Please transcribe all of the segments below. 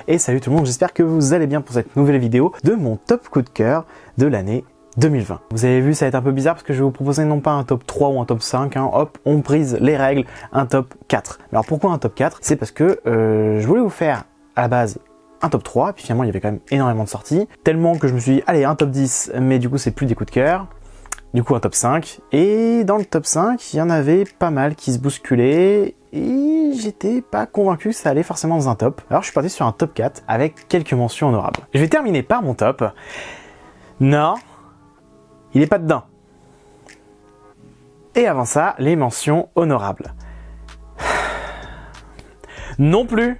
et salut tout le monde, j'espère que vous allez bien pour cette nouvelle vidéo de mon top coup de cœur de l'année 2020. Vous avez vu, ça va être un peu bizarre parce que je vais vous proposer non pas un top 3 ou un top 5, hein, hop, on brise les règles, un top 4. Alors pourquoi un top 4? C'est parce que je voulais vous faire à la base un top 3, puis finalement il y avait quand même énormément de sorties, tellement que je me suis dit, allez, un top 10, mais du coup c'est plus des coups de cœur. Du coup un top 5, et dans le top 5, il y en avait pas mal qui se bousculaient, et j'étais pas convaincu que ça allait forcément dans un top. Alors je suis parti sur un top 4 avec quelques mentions honorables. Je vais terminer par mon top. Non, il est pas dedans. Et avant ça, les mentions honorables. Non plus.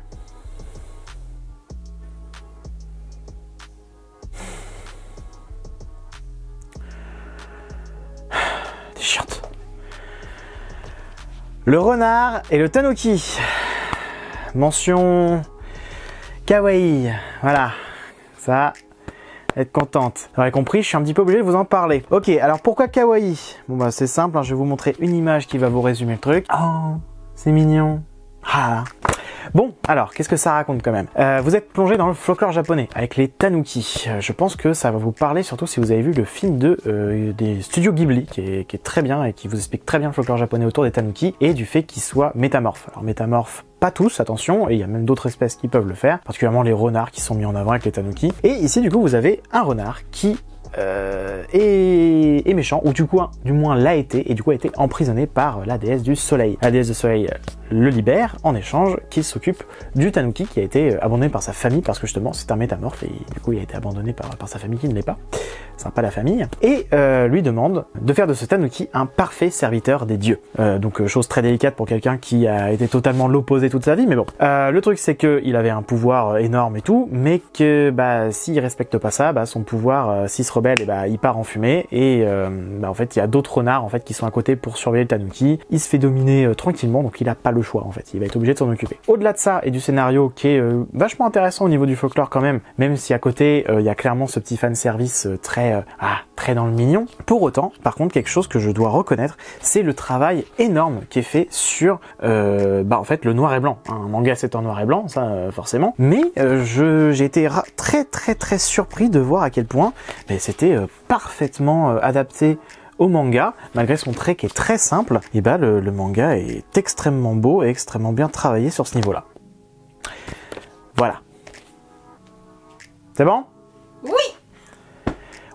Le renard et le tanuki. Mention kawaii. Voilà. Ça, être contente. Vous aurez compris, je suis un petit peu obligé de vous en parler. Ok, alors pourquoi kawaii? Bon bah c'est simple, hein, je vais vous montrer une image qui va vous résumer le truc. Oh, c'est mignon. Ah. Bon, alors, qu'est-ce que ça raconte quand même? Vous êtes plongé dans le folklore japonais avec les tanuki. Je pense que ça va vous parler, surtout si vous avez vu le film des studios Ghibli, qui est très bien et qui vous explique très bien le folklore japonais autour des tanuki et du fait qu'ils soient métamorphes. Alors métamorphes, pas tous, attention, et il y a même d'autres espèces qui peuvent le faire, particulièrement les renards qui sont mis en avant avec les tanuki. Et ici, du coup, vous avez un renard qui est méchant, ou du moins l'a été, et du coup a été emprisonné par la déesse du soleil. La déesse du soleil le libère en échange qu'il s'occupe du tanuki qui a été abandonné par sa famille parce que justement c'est un métamorphe et du coup il a été abandonné par sa famille qui ne l'est pas. Sympa la famille. Et lui demande de faire de ce tanuki un parfait serviteur des dieux. Donc chose très délicate pour quelqu'un qui a été totalement l'opposé toute sa vie, mais bon. Le truc c'est que il avait un pouvoir énorme et tout, mais que bah s'il respecte pas ça, bah son pouvoir s'il se rebelle, et bah il part en fumée et bah, en fait il y a d'autres renards en fait qui sont à côté pour surveiller le tanuki. Il se fait dominer tranquillement, donc il a pas le choix en fait, il va être obligé de s'en occuper. Au-delà de ça et du scénario qui est vachement intéressant au niveau du folklore quand même si à côté il y a clairement ce petit fan service très dans le mignon. Pour autant, par contre, quelque chose que je dois reconnaître, c'est le travail énorme qui est fait sur en fait le noir et blanc. Un manga c'est en noir et blanc, ça forcément. Mais j'ai été très surpris de voir à quel point c'était parfaitement adapté au manga, malgré son trait qui est très simple, et bah le manga est extrêmement beau et extrêmement bien travaillé sur ce niveau-là. Voilà. C'est bon? Oui.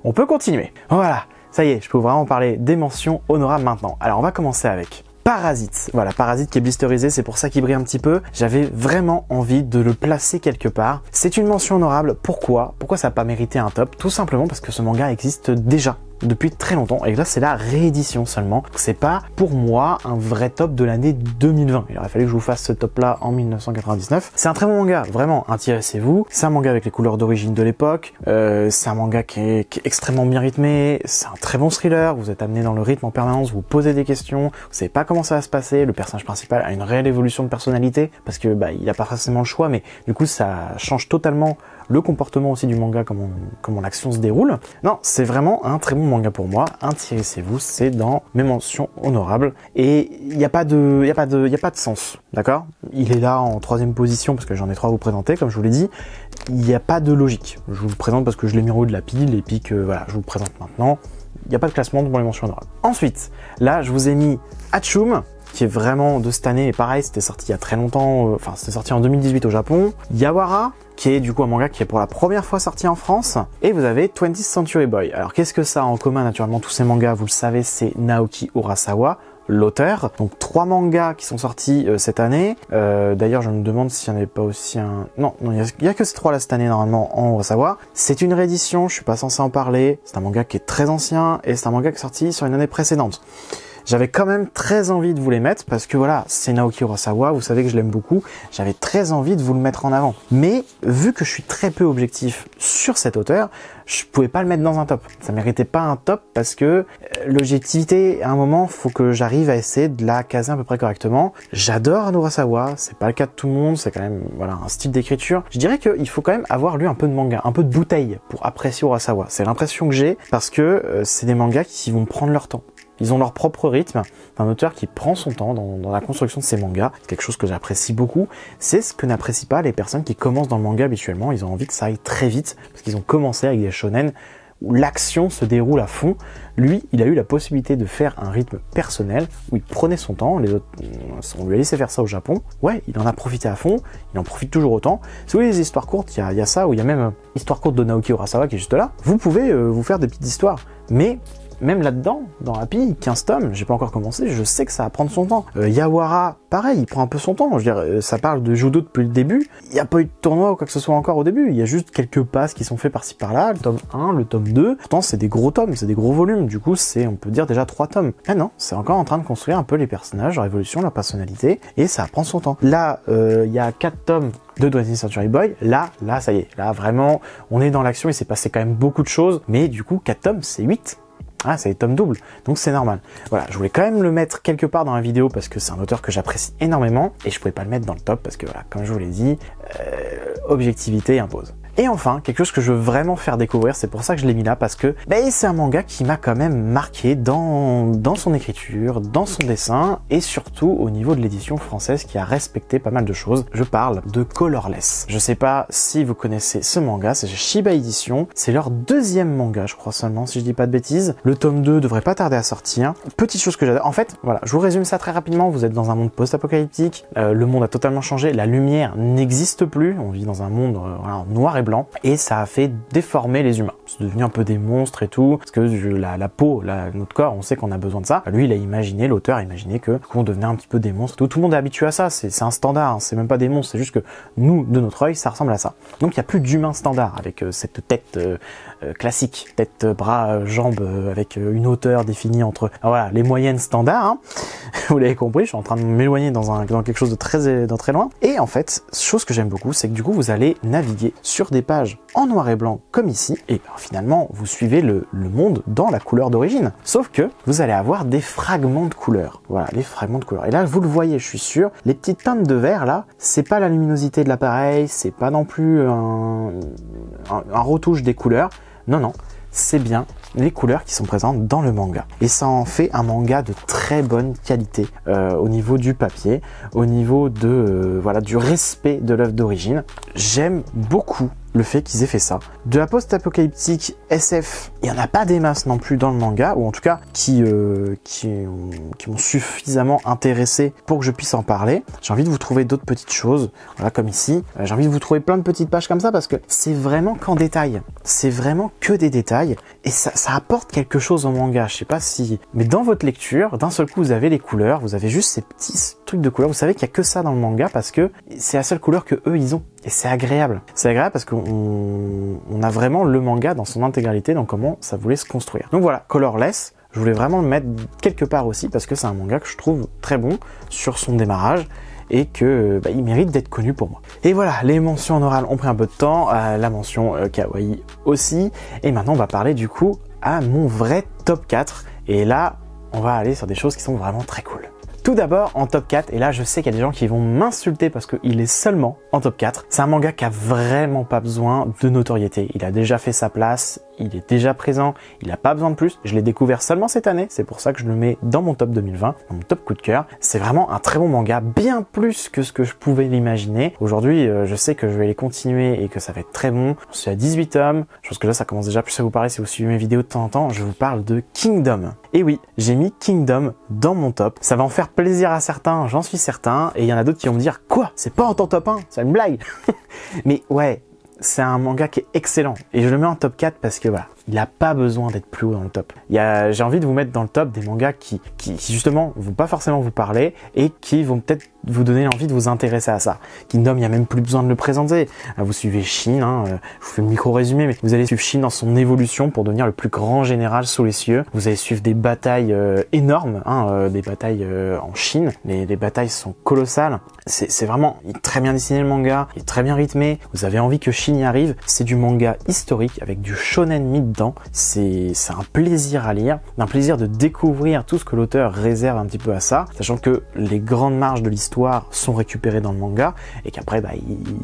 On peut continuer. Voilà, ça y est, je peux vraiment parler des mentions honorables maintenant. Alors on va commencer avec Parasite. Voilà, Parasite qui est blisterisé, c'est pour ça qu'il brille un petit peu. J'avais vraiment envie de le placer quelque part. C'est une mention honorable. Pourquoi ça n'a pas mérité un top? Tout simplement parce que ce manga existe déjà depuis très longtemps et là c'est la réédition seulement. C'est pas pour moi un vrai top de l'année 2020. Il aurait fallu que je vous fasse ce top là en 1999. C'est un très bon manga, vraiment, intéressez-vous. C'est un manga avec les couleurs d'origine de l'époque. C'est un manga qui est extrêmement bien rythmé. C'est un très bon thriller. Vous êtes amené dans le rythme en permanence, vous posez des questions, vous savez pas comment ça va se passer. Le personnage principal a une réelle évolution de personnalité parce que il a pas forcément le choix, mais du coup ça change totalement le comportement aussi du manga, comment l'action se déroule. Non, c'est vraiment un très bon manga pour moi. Intéressez-vous, c'est dans mes mentions honorables. Et il n'y a pas de sens, d'accord? Il est là en 3e position parce que j'en ai 3 à vous présenter, comme je vous l'ai dit. Il n'y a pas de logique. Je vous le présente parce que je l'ai mis en haut de la pile et puis que voilà, je vous le présente maintenant. Il n'y a pas de classement pour les mentions honorables. Ensuite, là, je vous ai mis Hatsum, qui est vraiment de cette année, et pareil, c'était sorti il y a très longtemps, c'était sorti en 2018 au Japon. Yawara, qui est du coup un manga qui est pour la première fois sorti en France, et vous avez 20th Century Boy. Alors qu'est-ce que ça a en commun? Naturellement, tous ces mangas, vous le savez, c'est Naoki Urasawa, l'auteur. Donc 3 mangas qui sont sortis cette année. D'ailleurs, je me demande s'il n'y en avait pas aussi un... Non, il y a que ces 3 là cette année normalement en Urasawa. C'est une réédition, je suis pas censé en parler. C'est un manga qui est très ancien, et c'est un manga qui est sorti sur une année précédente. J'avais quand même très envie de vous les mettre parce que voilà, c'est Naoki Urasawa, vous savez que je l'aime beaucoup, j'avais très envie de vous le mettre en avant. Mais vu que je suis très peu objectif sur cet auteur, je pouvais pas le mettre dans un top. Ça méritait pas un top parce que l'objectivité, à un moment, faut que j'arrive à essayer de la caser à peu près correctement. J'adore Urasawa, c'est pas le cas de tout le monde, c'est quand même voilà un style d'écriture. Je dirais qu'il faut quand même avoir lu un peu de manga, un peu de bouteille pour apprécier Urasawa. C'est l'impression que j'ai parce que c'est des mangas qui vont prendre leur temps. Ils ont leur propre rythme. Un auteur qui prend son temps dans la construction de ses mangas. C'est quelque chose que j'apprécie beaucoup. C'est ce que n'apprécient pas les personnes qui commencent dans le manga habituellement. Ils ont envie que ça aille très vite parce qu'ils ont commencé avec des shonen où l'action se déroule à fond. Lui, il a eu la possibilité de faire un rythme personnel où il prenait son temps. Les autres, on lui a laissé faire ça au Japon. Ouais, il en a profité à fond. Il en profite toujours autant. Si vous voulez les histoires courtes, il y a ça, où il y a même l'histoire courte de Naoki Urasawa qui est juste là. Vous pouvez vous faire des petites histoires. Mais même là-dedans, dans Happy, 15 tomes, j'ai pas encore commencé, je sais que ça va prendre son temps. Yawara, pareil, il prend un peu son temps. Je veux dire, ça parle de judo depuis le début. Il n'y a pas eu de tournoi ou quoi que ce soit encore au début. Il y a juste quelques passes qui sont faits par-ci par-là. Le tome 1, le tome 2. Pourtant, c'est des gros tomes, c'est des gros volumes. Du coup, c'est, on peut dire déjà 3 tomes. Ah non, c'est encore en train de construire un peu les personnages, leur évolution, leur personnalité. Et ça prend son temps. Là, il y a 4 tomes de 20th Century Boy. Là, ça y est. Là, vraiment, on est dans l'action. Il s'est passé quand même beaucoup de choses. Mais du coup, 4 tomes, c'est 8. Ah, c'est des tomes doubles, donc c'est normal. Voilà, je voulais quand même le mettre quelque part dans la vidéo parce que c'est un auteur que j'apprécie énormément et je pouvais pas le mettre dans le top parce que voilà, comme je vous l'ai dit, objectivité impose. Et enfin, quelque chose que je veux vraiment faire découvrir, c'est pour ça que je l'ai mis là, parce que c'est un manga qui m'a quand même marqué dans son écriture, dans son dessin, et surtout au niveau de l'édition française qui a respecté pas mal de choses. Je parle de Colorless. Je sais pas si vous connaissez ce manga, c'est chez Shiba Edition, c'est leur 2e manga, je crois seulement, si je dis pas de bêtises. Le tome 2 devrait pas tarder à sortir. Petite chose que j'adore, en fait, voilà, je vous résume ça très rapidement, vous êtes dans un monde post-apocalyptique, le monde a totalement changé, la lumière n'existe plus, on vit dans un monde voilà, noir et blanc, et ça a fait déformer les humains. C'est devenu un peu des monstres et tout, parce que la peau, notre corps, on sait qu'on a besoin de ça. Lui, il a imaginé, l'auteur a imaginé que on devenait un petit peu des monstres. Tout le monde est habitué à ça, c'est un standard, hein. C'est même pas des monstres, c'est juste que nous, de notre œil, ça ressemble à ça. Donc il n'y a plus d'humain standard avec cette tête classique, tête, bras, jambes, avec une hauteur définie entre voilà les moyennes standards. Hein. Vous l'avez compris, je suis en train de m'éloigner dans quelque chose de très loin. Et en fait, chose que j'aime beaucoup, c'est que du coup, vous allez naviguer sur des pages en noir et blanc comme ici, et finalement, vous suivez le monde dans la couleur d'origine. Sauf que vous allez avoir des fragments de couleurs. Voilà, les fragments de couleurs. Et là, vous le voyez, je suis sûr, les petites teintes de vert là, c'est pas la luminosité de l'appareil, c'est pas non plus un retouche des couleurs. Non, c'est bien les couleurs qui sont présentes dans le manga. Et ça en fait un manga de très bonne qualité au niveau du papier, au niveau de voilà du respect de l'œuvre d'origine. J'aime beaucoup le fait qu'ils aient fait ça. De la post-apocalyptique SF, il n'y en a pas des masses non plus dans le manga, ou en tout cas qui m'ont suffisamment intéressé pour que je puisse en parler. J'ai envie de vous trouver d'autres petites choses, voilà comme ici. J'ai envie de vous trouver plein de petites pages comme ça parce que c'est vraiment qu'en détail. C'est vraiment que des détails et ça apporte quelque chose au manga. Je sais pas si... Mais dans votre lecture, d'un seul coup, vous avez les couleurs, vous avez juste ces petits trucs de couleurs. Vous savez qu'il n'y a que ça dans le manga parce que c'est la seule couleur que eux, ils ont. Et c'est agréable. C'est agréable parce qu'on a vraiment le manga dans son intégralité, dans comment ça voulait se construire. Donc voilà, Colorless, je voulais vraiment le mettre quelque part aussi parce que c'est un manga que je trouve très bon sur son démarrage et que il mérite d'être connu pour moi. Et voilà, les mentions en oral ont pris un peu de temps, la mention kawaii aussi. Et maintenant, on va parler du coup à mon vrai top 4. Et là, on va aller sur des choses qui sont vraiment très cool. Tout d'abord, en top 4, et là je sais qu'il y a des gens qui vont m'insulter parce qu'il est seulement en top 4, c'est un manga qui a vraiment pas besoin de notoriété. Il a déjà fait sa place, il est déjà présent, il n'a pas besoin de plus. Je l'ai découvert seulement cette année, c'est pour ça que je le mets dans mon top 2020, dans mon top coup de cœur. C'est vraiment un très bon manga, bien plus que ce que je pouvais l'imaginer. Aujourd'hui, je sais que je vais les continuer et que ça va être très bon. Je suis à 18 tomes, je pense que là ça commence déjà plus à vous parler si vous suivez mes vidéos de temps en temps. Je vous parle de Kingdom. Et oui, j'ai mis Kingdom dans mon top. Ça va en faire plaisir à certains, j'en suis certain, et il y en a d'autres qui vont me dire « Quoi? C'est pas en ton top 1? C'est une blague !» Mais ouais, c'est un manga qui est excellent, et je le mets en top 4 parce que voilà, il n'a pas besoin d'être plus haut dans le top. J'ai envie de vous mettre dans le top des mangas qui justement vont pas forcément vous parler et qui vont peut-être vous donner l'envie de vous intéresser à ça. Kingdom, il n'y a même plus besoin de le présenter. Vous suivez Shin, je vous fais le micro-résumé, mais vous allez suivre Shin dans son évolution pour devenir le plus grand général sous les cieux. Vous allez suivre des batailles énormes, des batailles en Chine. Les batailles sont colossales. C'est vraiment très bien dessiné le manga, il est très bien rythmé. Vous avez envie que Shin y arrive. C'est du manga historique avec du shonen mythe là-dedans. C'est un plaisir à lire, un plaisir de découvrir tout ce que l'auteur réserve un petit peu à ça, sachant que les grandes marges de l'histoire sont récupérées dans le manga et qu'après bah,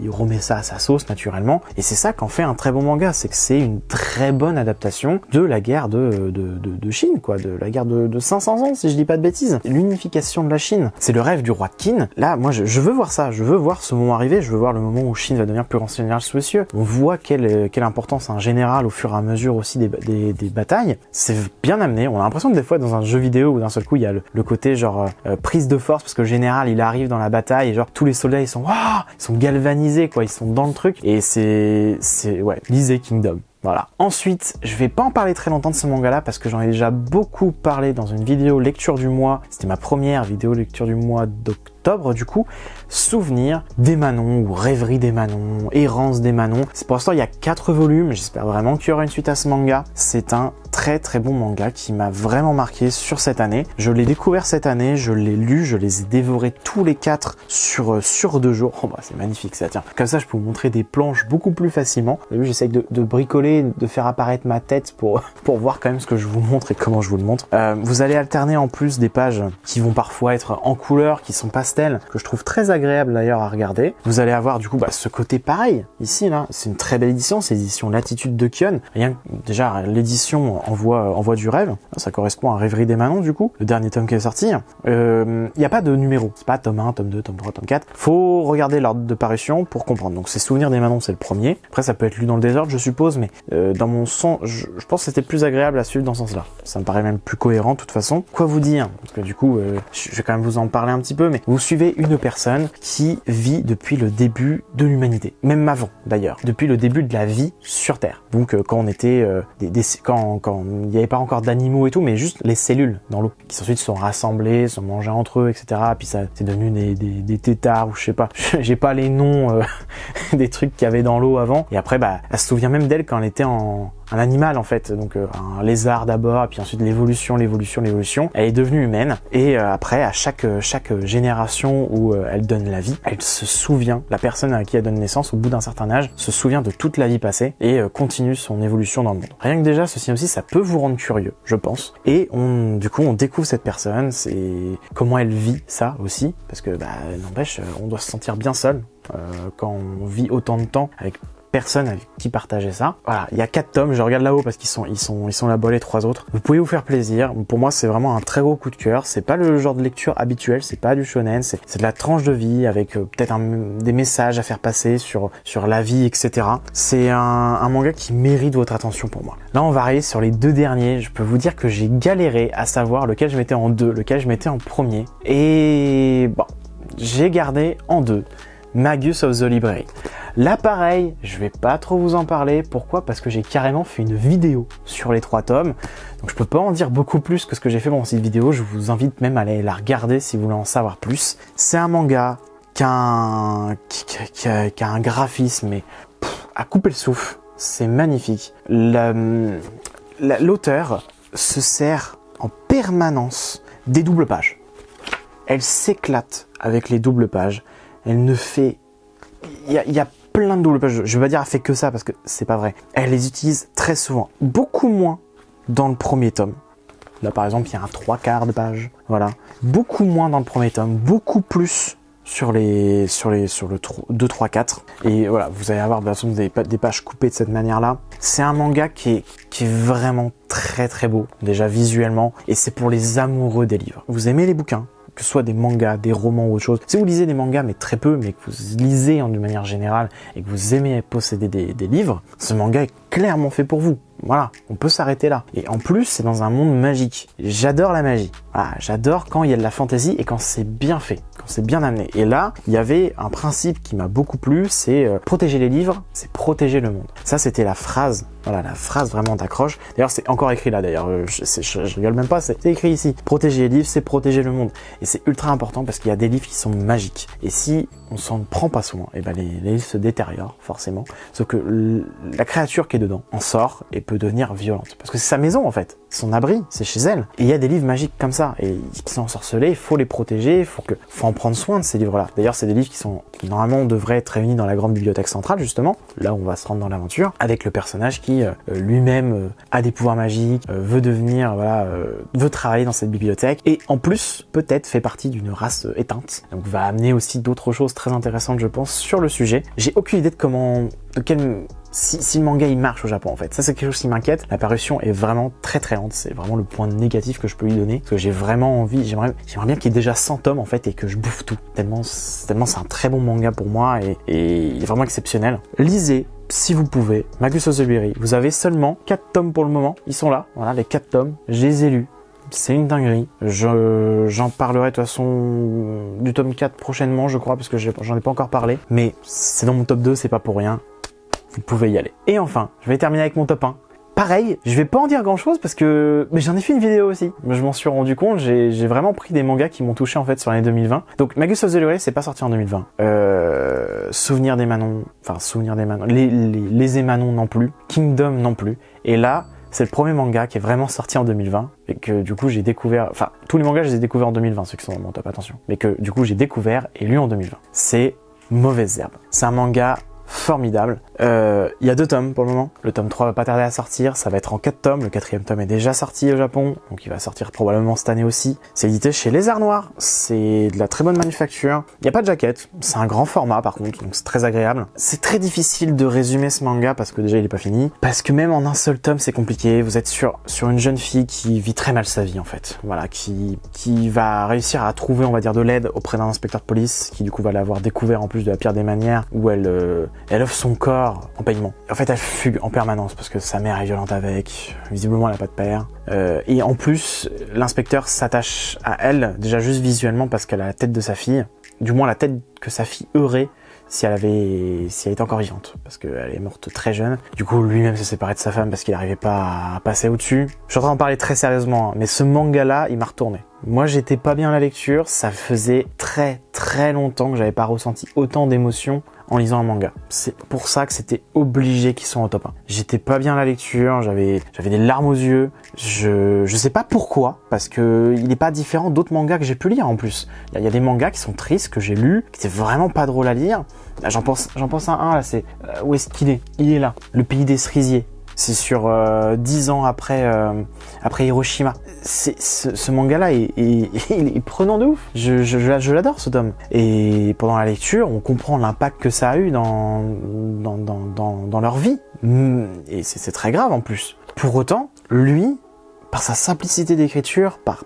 il remet ça à sa sauce naturellement. Et c'est ça qu'en fait un très bon manga, c'est que c'est une très bonne adaptation de la guerre de Chine, quoi, de la guerre de 500 ans, si je dis pas de bêtises. L'unification de la Chine, c'est le rêve du roi Qin. Là, moi, je veux voir ça, je veux voir ce moment arriver, je veux voir le moment où Chine va devenir plus grand général sous les cieux. On voit quelle importance a un général au fur et à mesure aussi des batailles. C'est bien amené. On a l'impression que des fois, dans un jeu vidéo, où d'un seul coup, il y a le côté genre prise de force, parce que le général, il arrive dans la bataille et genre tous les soldats, ils sont galvanisés, quoi, ils sont dans le truc. Et ouais, lisez Kingdom. Voilà. Ensuite, je vais pas en parler très longtemps de ce manga-là parce que j'en ai déjà beaucoup parlé dans une vidéo lecture du mois. C'était ma première vidéo lecture du mois d'octobre, du coup. Souvenir des Manons ou Rêverie des Manons, Errance des Manons. Pour l'instant, il y a 4 volumes. J'espère vraiment qu'il y aura une suite à ce manga. C'est un très très bon manga qui m'a vraiment marqué sur cette année. Je l'ai découvert cette année, je l'ai lu, je les ai dévorés tous les 4 sur 2 jours. Oh bah c'est magnifique ça, tiens. Comme ça, je peux vous montrer des planches beaucoup plus facilement. Vous avez vu, j'essaye de bricoler, de faire apparaître ma tête pour voir quand même ce que je vous montre et comment je vous le montre. Vous allez alterner en plus des pages qui vont parfois être en couleur, qui sont pastels, que je trouve très agréable d'ailleurs à regarder. Vous allez avoir du coup ce côté pareil, ici là, c'est une très belle édition, c'est l'édition Latitude de Kion. Rien que déjà l'édition envoie du rêve, ça correspond à Rêverie des Manons du coup, le dernier tome qui est sorti. Il n'y a pas de numéro, c'est pas tome 1, tome 2, tome 3, tome 4. Faut regarder l'ordre de parution pour comprendre. Donc c'est Souvenir des Manons, c'est le premier. Après ça peut être lu dans le désordre je suppose, mais dans mon sens, je pense que c'était plus agréable à suivre dans ce sens-là. Ça me paraît même plus cohérent de toute façon. Quoi vous dire? Parce que du coup, je vais quand même vous en parler un petit peu, mais vous suivez une personne qui vit depuis le début de l'humanité, même avant d'ailleurs, depuis le début de la vie sur Terre. Donc quand on était quand il n'y avait pas encore d'animaux et tout, mais juste les cellules dans l'eau, qui ensuite sont rassemblées, sont mangées entre eux, etc. Puis ça c'est devenu des têtards ou je sais pas, j'ai pas les noms des trucs qu'il y avait dans l'eau avant. Et après, elle se souvient même d'elle quand elle était un animal en fait, donc un lézard d'abord, et puis ensuite l'évolution, elle est devenue humaine, et après à chaque génération où elle donne la vie, elle se souvient, la personne à qui elle donne naissance au bout d'un certain âge, se souvient de toute la vie passée, et continue son évolution dans le monde. Rien que déjà, ceci aussi, ça peut vous rendre curieux, je pense, et du coup on découvre cette personne, c'est comment elle vit ça aussi, parce que n'empêche, on doit se sentir bien seul quand on vit autant de temps avec personne avec qui partager ça. Voilà, il y a 4 tomes, je regarde là-haut parce qu'ils sont là-bas les 3 autres. Vous pouvez vous faire plaisir. Pour moi, c'est vraiment un très gros coup de cœur. C'est pas le genre de lecture habituel, c'est pas du shonen, c'est de la tranche de vie avec peut-être des messages à faire passer sur la vie, etc. C'est un manga qui mérite votre attention pour moi. Là, on va arriver sur les 2 derniers. Je peux vous dire que j'ai galéré à savoir lequel je mettais en 2, lequel je mettais en premier. Et bon, j'ai gardé en 2 Magus of the Library. Là pareil, je vais pas trop vous en parler. Pourquoi? Parce que j'ai carrément fait une vidéo sur les 3 tomes. Donc je peux pas en dire beaucoup plus que ce que j'ai fait dans cette vidéo. Je vous invite même à aller la regarder si vous voulez en savoir plus. C'est un manga qui a un graphisme mais à couper le souffle. C'est magnifique. L'auteur se sert en permanence des doubles pages. Elle s'éclate avec les doubles pages. Elle ne fait... Il y a plein de doubles pages. Je vais pas dire elle fait que ça parce que c'est pas vrai. Elle les utilise très souvent. Beaucoup moins dans le premier tome. Là par exemple, il y a un 3/4 de page. Voilà. Beaucoup moins dans le premier tome. Beaucoup plus sur le 2, 3, 4. Et voilà, vous allez avoir des pages coupées de cette manière-là. C'est un manga qui est vraiment très très beau. Déjà visuellement. Et c'est pour les amoureux des livres. Vous aimez les bouquins? Que ce soit des mangas, des romans ou autre chose. Si vous lisez des mangas mais très peu, mais que vous lisez d'une manière générale et que vous aimez posséder des livres, ce manga est clairement fait pour vous. Voilà, on peut s'arrêter là. Et en plus, c'est dans un monde magique. J'adore la magie. Voilà, j'adore quand il y a de la fantaisie et quand c'est bien fait, quand c'est bien amené. Et là, il y avait un principe qui m'a beaucoup plu, c'est protéger les livres, c'est protéger le monde. Ça, c'était la phrase. Voilà, la phrase vraiment d'accroche. D'ailleurs, c'est encore écrit là, d'ailleurs. Je rigole même pas, c'est écrit ici. Protéger les livres, c'est protéger le monde. Et c'est ultra important parce qu'il y a des livres qui sont magiques. Et si on s'en prend pas soin, et les livres se détériorent, forcément. Sauf que la créature qui est dedans en sort et peut devenir violente. Parce que c'est sa maison en fait, son abri, c'est chez elle. Et il y a des livres magiques comme ça, et qui sont ensorcelés, il faut les protéger, faut en prendre soin de ces livres-là. D'ailleurs, c'est des livres qui normalement devraient être réunis dans la grande bibliothèque centrale, justement, là où on va se rendre dans l'aventure, avec le personnage qui lui-même a des pouvoirs magiques, veut devenir, veut travailler dans cette bibliothèque, et en plus, peut-être fait partie d'une race éteinte. Donc va amener aussi d'autres choses très intéressantes, je pense, sur le sujet. J'ai aucune idée si le manga il marche au Japon en fait. Ça c'est quelque chose qui m'inquiète. La parution est vraiment très lente. C'est vraiment le point négatif que je peux lui donner. Parce que j'ai vraiment envie, j'aimerais bien qu'il y ait déjà 100 tomes en fait et que je bouffe tout. Tellement c'est un très bon manga pour moi et il est vraiment exceptionnel. Lisez si vous pouvez Magus of the Berry. Vous avez seulement 4 tomes pour le moment. Ils sont là. Voilà les 4 tomes. Je les ai lus. C'est une dinguerie. J'en parlerai de toute façon du tome 4 prochainement, je crois, parce que j'en ai pas encore parlé. Mais c'est dans mon top 2, c'est pas pour rien. Vous pouvez y aller. Et enfin, je vais terminer avec mon top 1. Pareil, je vais pas en dire grand chose parce que mais j'en ai fait une vidéo aussi. Je m'en suis rendu compte, j'ai vraiment pris des mangas qui m'ont touché en fait sur l'année 2020. Donc Magus of the Berry, c'est pas sorti en 2020. Souvenir des Manons, les Émanons non plus, Kingdom non plus. Et là, c'est le premier manga qui est vraiment sorti en 2020 et que du coup j'ai découvert, enfin tous les mangas je les ai découverts en 2020, ceux qui sont dans mon top, attention. Mais que du coup j'ai découvert et lu en 2020. C'est Mauvaises Herbes. C'est un manga formidable. Il y a 2 tomes pour le moment. Le tome 3 va pas tarder à sortir. Ça va être en 4 tomes. Le 4e tome est déjà sorti au Japon. Donc il va sortir probablement cette année aussi. C'est édité chez Les Arts Noirs. C'est de la très bonne manufacture. Il n'y a pas de jaquette. C'est un grand format par contre. Donc c'est très agréable. C'est très difficile de résumer ce manga parce que déjà il est pas fini. Parce que même en un seul tome c'est compliqué. Vous êtes sur une jeune fille qui vit très mal sa vie en fait. Voilà. Qui va réussir à trouver on va dire de l'aide auprès d'un inspecteur de police qui du coup va l'avoir découvert en plus de la pire des manières où elle offre son corps en paiement. En fait, elle fugue en permanence parce que sa mère est violente avec. Visiblement, elle n'a pas de père. Et en plus, l'inspecteur s'attache à elle, déjà juste visuellement parce qu'elle a la tête de sa fille. Du moins, la tête que sa fille aurait si elle était encore vivante. Parce qu'elle est morte très jeune. Du coup, lui-même s'est séparé de sa femme parce qu'il n'arrivait pas à passer au-dessus. Je suis en train d'en parler très sérieusement, hein, mais ce manga-là, il m'a retourné. Moi, j'étais pas bien à la lecture. Ça faisait très longtemps que j'avais pas ressenti autant d'émotions en lisant un manga. C'est pour ça que c'était obligé qu'ils sont au top 1. J'étais pas bien à la lecture, j'avais des larmes aux yeux. Je sais pas pourquoi, parce que il est pas différent d'autres mangas que j'ai pu lire en plus. Il y a des mangas qui sont tristes, que j'ai lus, qui étaient vraiment pas drôles à lire. Là, j'en pense à un, là, c'est... où est-ce qu'il est? Il est là. Le pays des cerisiers. C'est sur 10 ans après Hiroshima. Ce manga-là il est prenant de ouf. Je l'adore ce tome. Et pendant la lecture, on comprend l'impact que ça a eu dans leur vie. Et c'est très grave en plus. Pour autant, lui, par sa simplicité d'écriture, par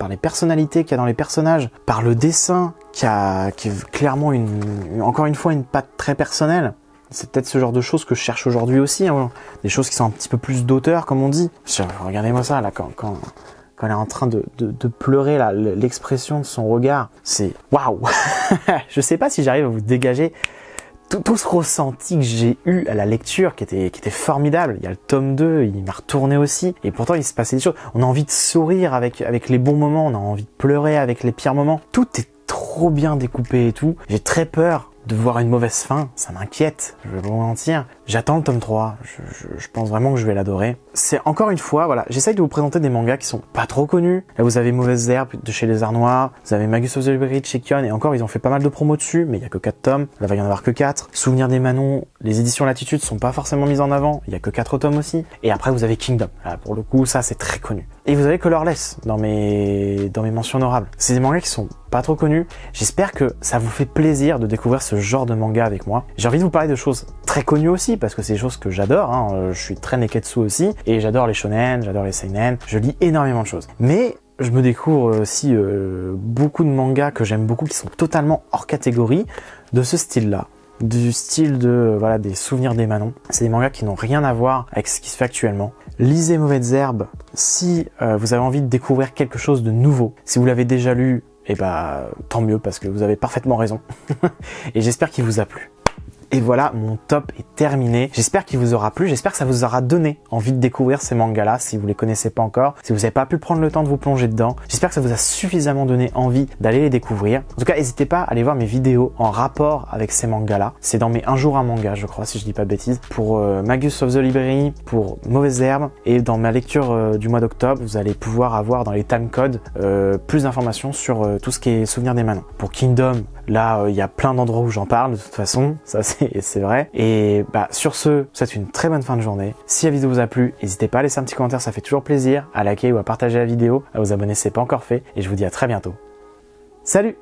les personnalités qu'il y a dans les personnages, par le dessin qui est clairement encore une fois une patte très personnelle. C'est peut-être ce genre de choses que je cherche aujourd'hui aussi, hein, des choses qui sont un petit peu plus d'auteur, comme on dit. Regardez-moi ça, là, quand elle est en train de pleurer, là, l'expression de son regard, c'est waouh. Je sais pas si j'arrive à vous dégager tout ce ressenti que j'ai eu à la lecture, qui était formidable. Il y a le tome 2, il m'a retourné aussi, et pourtant il se passait des choses. On a envie de sourire avec les bons moments, on a envie de pleurer avec les pires moments. Tout est trop bien découpé et tout. J'ai très peur de voir une mauvaise fin, ça m'inquiète, je vais pas vous mentir. J'attends le tome 3, je pense vraiment que je vais l'adorer. C'est encore une fois, voilà, j'essaye de vous présenter des mangas qui sont pas trop connus. Là, vous avez Mauvaises Herbes de chez Les Arts Noirs, vous avez Magus of the Berry de chez Kion, et encore, ils ont fait pas mal de promos dessus, mais il y a que 4 tomes. Là, il va y en avoir que 4. Souvenir des Manons, les éditions Latitude sont pas forcément mises en avant, il y a que 4 tomes aussi. Et après, vous avez Kingdom. Là, pour le coup, ça, c'est très connu. Et vous avez Colorless dans mes mentions honorables. C'est des mangas qui sont pas trop connus. J'espère que ça vous fait plaisir de découvrir ce genre de manga avec moi. J'ai envie de vous parler de choses très connues aussi, parce que c'est des choses que j'adore, hein. Je suis très neketsu aussi, et j'adore les shonen, j'adore les seinen, je lis énormément de choses. Mais je me découvre aussi beaucoup de mangas que j'aime beaucoup, qui sont totalement hors catégorie de ce style-là. Du style de, voilà, des Souvenirs des Manons. C'est des mangas qui n'ont rien à voir avec ce qui se fait actuellement. Lisez Mauvaises Herbes si vous avez envie de découvrir quelque chose de nouveau. Si vous l'avez déjà lu, eh ben, tant mieux, parce que vous avez parfaitement raison. Et j'espère qu'il vous a plu. Et voilà, mon top est terminé. J'espère qu'il vous aura plu, j'espère que ça vous aura donné envie de découvrir ces mangas-là si vous les connaissez pas encore, si vous n'avez pas pu prendre le temps de vous plonger dedans. J'espère que ça vous a suffisamment donné envie d'aller les découvrir. En tout cas, n'hésitez pas à aller voir mes vidéos en rapport avec ces mangas-là. C'est dans mes Un jour un manga, je crois, si je dis pas de bêtises. Pour Magus of the Library, pour Mauvaises Herbes, et dans ma lecture du mois d'octobre, vous allez pouvoir avoir dans les timecodes plus d'informations sur tout ce qui est Souvenir des Manants. Pour Kingdom, là, il y a plein d'endroits où j'en parle, de toute façon, ça c'est vrai. Et bah, sur ce, c'est une très bonne fin de journée. Si la vidéo vous a plu, n'hésitez pas à laisser un petit commentaire, ça fait toujours plaisir, à liker ou à partager la vidéo, à vous abonner si ce n'est pas encore fait, et je vous dis à très bientôt. Salut!